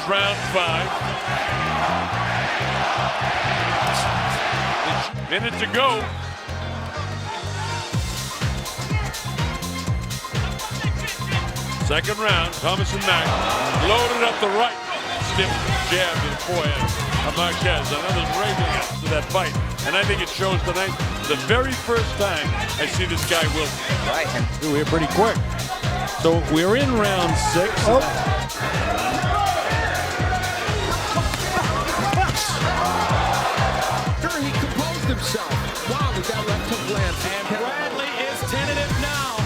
round 5. Minute to go. Second round, Thomas and Mack loaded up the right. Stiff jab to the forehead of Marquez. Another raving after that fight. And I think it shows tonight the very first time I see this guy Wilson. Right. And through here pretty quick. So we're in round 6. Oh. He composed himself. Wow, did that left hook land? And Bradley is tentative now.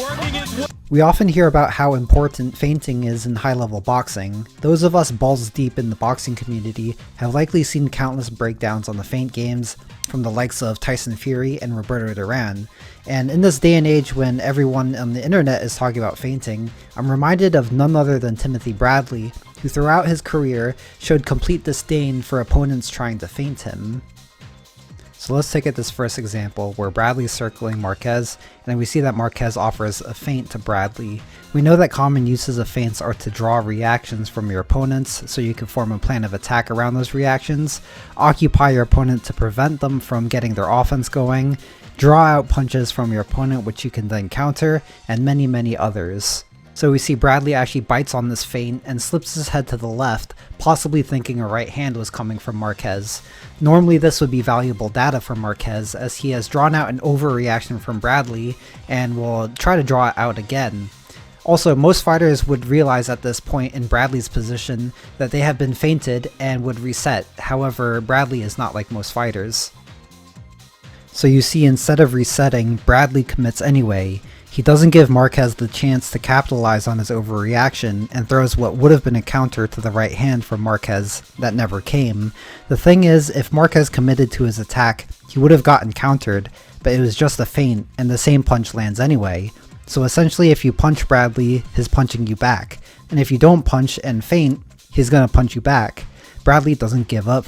Working his way. We often hear about how important feinting is in high-level boxing. Those of us balls deep in the boxing community have likely seen countless breakdowns on the feint games from the likes of Tyson Fury and Roberto Duran. And in this day and age when everyone on the internet is talking about feinting, I'm reminded of none other than Timothy Bradley, who throughout his career showed complete disdain for opponents trying to feint him. So let's take this first example where Bradley's circling Marquez, and then we see that Marquez offers a feint to Bradley. We know that common uses of feints are to draw reactions from your opponents, so you can form a plan of attack around those reactions, occupy your opponent to prevent them from getting their offense going, draw out punches from your opponent which you can then counter, and many others. So we see Bradley actually bites on this feint and slips his head to the left, possibly thinking a right hand was coming from Marquez. Normally this would be valuable data for Marquez as he has drawn out an overreaction from Bradley and will try to draw it out again. Also, most fighters would realize at this point in Bradley's position that they have been feinted and would reset. However, Bradley is not like most fighters. So you see, instead of resetting, Bradley commits anyway. He doesn't give Marquez the chance to capitalize on his overreaction and throws what would have been a counter to the right hand from Marquez that never came. The thing is, if Marquez committed to his attack, he would have gotten countered, but it was just a feint and the same punch lands anyway. So essentially, if you punch Bradley, he's punching you back. And if you don't punch and feint, he's gonna punch you back. Bradley doesn't give up.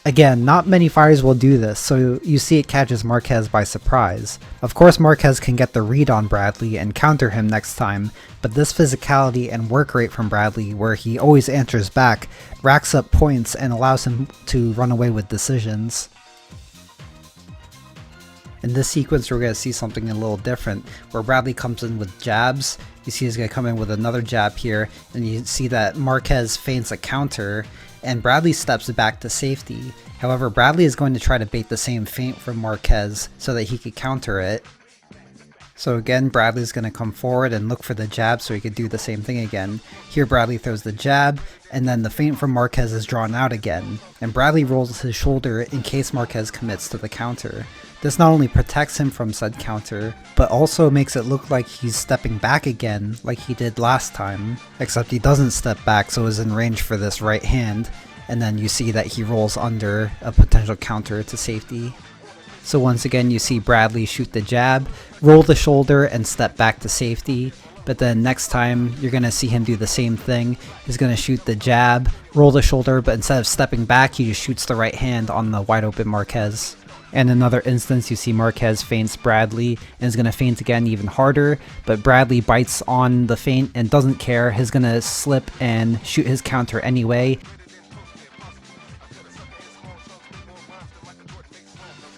Again, not many fighters will do this, so you see it catches Marquez by surprise. Of course Marquez can get the read on Bradley and counter him next time, but this physicality and work rate from Bradley, where he always answers back, racks up points and allows him to run away with decisions. In this sequence we're going to see something a little different, where Bradley comes in with jabs. You see he's going to come in with another jab here, and you see that Marquez feints a counter, and Bradley steps back to safety. However, Bradley is going to try to bait the same feint from Marquez so that he could counter it. So again, Bradley's going to come forward and look for the jab so he could do the same thing again. Here Bradley throws the jab, and then the feint from Marquez is drawn out again, and Bradley rolls his shoulder in case Marquez commits to the counter. This not only protects him from said counter, but also makes it look like he's stepping back again like he did last time, except he doesn't step back so is in range for this right hand, and then you see that he rolls under a potential counter to safety. So once again you see Bradley shoot the jab, roll the shoulder and step back to safety, but then next time you're going to see him do the same thing. He's going to shoot the jab, roll the shoulder, but instead of stepping back he just shoots the right hand on the wide open Marquez. And another instance you see Marquez feints Bradley and is going to feint again even harder, but Bradley bites on the feint and doesn't care. He's going to slip and shoot his counter anyway.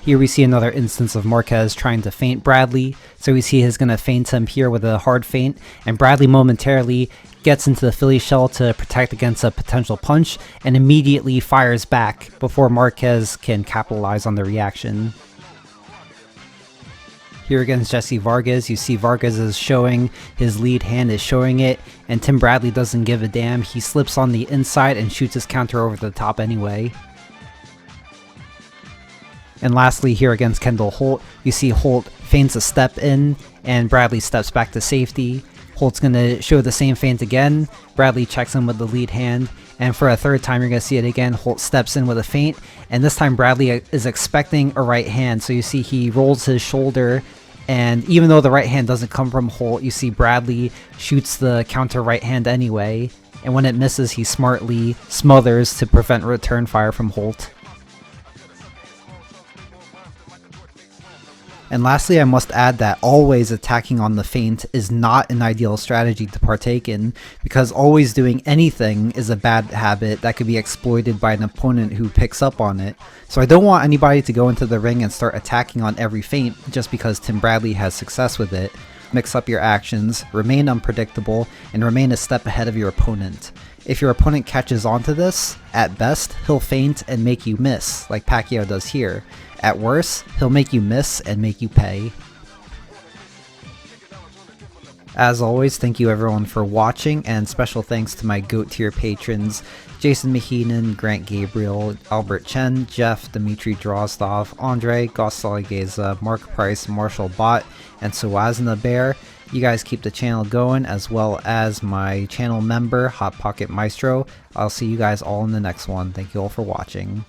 Here we see another instance of Marquez trying to feint Bradley, so we see he's going to feint him here with a hard feint, and Bradley momentarily gets into the Philly shell to protect against a potential punch and immediately fires back before Marquez can capitalize on the reaction. Here against Jesse Vargas, you see Vargas is showing his lead hand, is showing it, and Tim Bradley doesn't give a damn. He slips on the inside and shoots his counter over the top anyway. And lastly, here against Kendall Holt, you see Holt feints a step in and Bradley steps back to safety. Holt's going to show the same feint again. Bradley checks him with the lead hand, and for a third time you're going to see it again. Holt steps in with a feint, and this time Bradley is expecting a right hand, so you see he rolls his shoulder, and even though the right hand doesn't come from Holt, you see Bradley shoots the counter right hand anyway, and when it misses he smartly smothers to prevent return fire from Holt. And lastly, I must add that always attacking on the feint is not an ideal strategy to partake in, because always doing anything is a bad habit that could be exploited by an opponent who picks up on it. So I don't want anybody to go into the ring and start attacking on every feint just because Tim Bradley has success with it. Mix up your actions, remain unpredictable, and remain a step ahead of your opponent. If your opponent catches onto this, at best, he'll feint and make you miss, like Pacquiao does here. At worst, he'll make you miss and make you pay. As always, thank you everyone for watching, and special thanks to my GOAT tier patrons, Jason Maheenan, Grant Gabriel, Albert Chen, Jeff, Dmitry Drozdov, Andre, Gostaligeza, Mark Price, Marshall Bott, and Suwazna Bear. You guys keep the channel going, as well as my channel member, Hot Pocket Maestro. I'll see you guys all in the next one. Thank you all for watching.